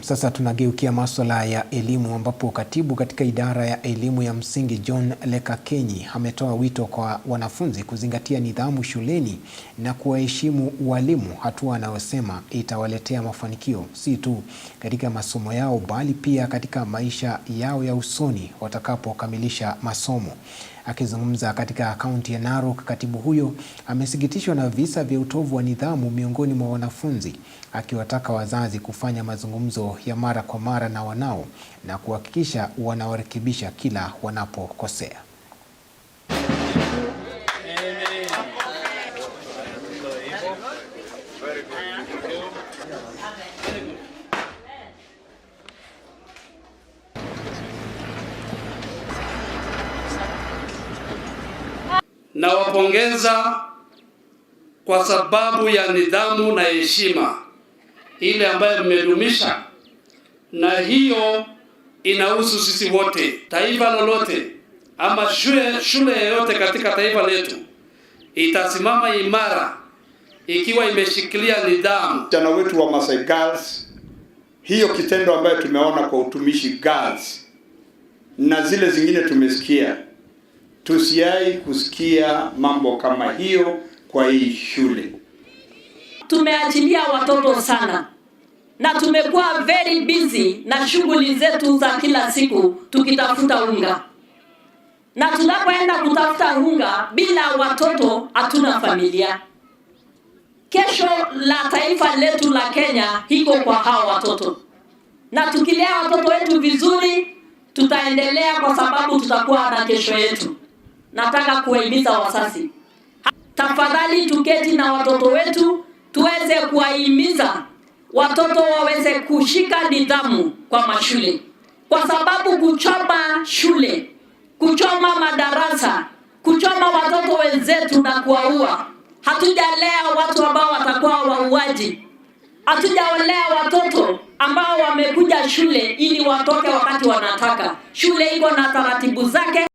Sasa tunageukia masuala ya elimu ambapo katibu katika idara ya elimu ya msingi John Lekakenyi ametoa wito kwa wanafunzi kuzingatia nidhamu shuleni na kuwaheshimu walimu, hatua anayosema itawaletea mafanikio si tu katika masomo yao bali pia katika maisha yao ya usoni watakapokamilisha masomo. Akizungumza katika kaunti ya Narok, katibu huyo amesikitishwa na visa vya utovu wa nidhamu miongoni mwa wanafunzi, akiwataka wazazi kufanya mazungumzo ya mara kwa mara na wanao na kuhakikisha wanawarekebisha kila wanapokosea. Nawapongeza kwa sababu ya nidhamu na heshima ile ambayo mmedumisha, na hiyo inahusu sisi wote. Taifa lolote ama shule yoyote katika taifa letu itasimama imara ikiwa imeshikilia nidhamu. Vijana wetu wa Masai Girls, hiyo kitendo ambayo tumeona kwa Utumishi Girls na zile zingine tumesikia, tusiai kusikia mambo kama hiyo kwa hii shule. Tumeachilia watoto sana na tumekuwa very busy na shughuli zetu za kila siku tukitafuta unga, na tunapoenda kutafuta unga bila watoto hatuna familia. Kesho la taifa letu la Kenya hiko kwa hao watoto, na tukilea watoto wetu vizuri tutaendelea, kwa sababu tutakuwa na kesho yetu. Nataka kuwahimiza wazazi, tafadhali tuketi na watoto wetu tuweze kuwahimiza watoto waweze kushika nidhamu kwa mashule, kwa sababu kuchoma shule, kuchoma madarasa, kuchoma watoto wenzetu na kuwaua, hatujalea watu ambao watakuwa wauaji. Hatujalea watoto ambao wamekuja shule ili watoke wakati wanataka. Shule iko na taratibu zake.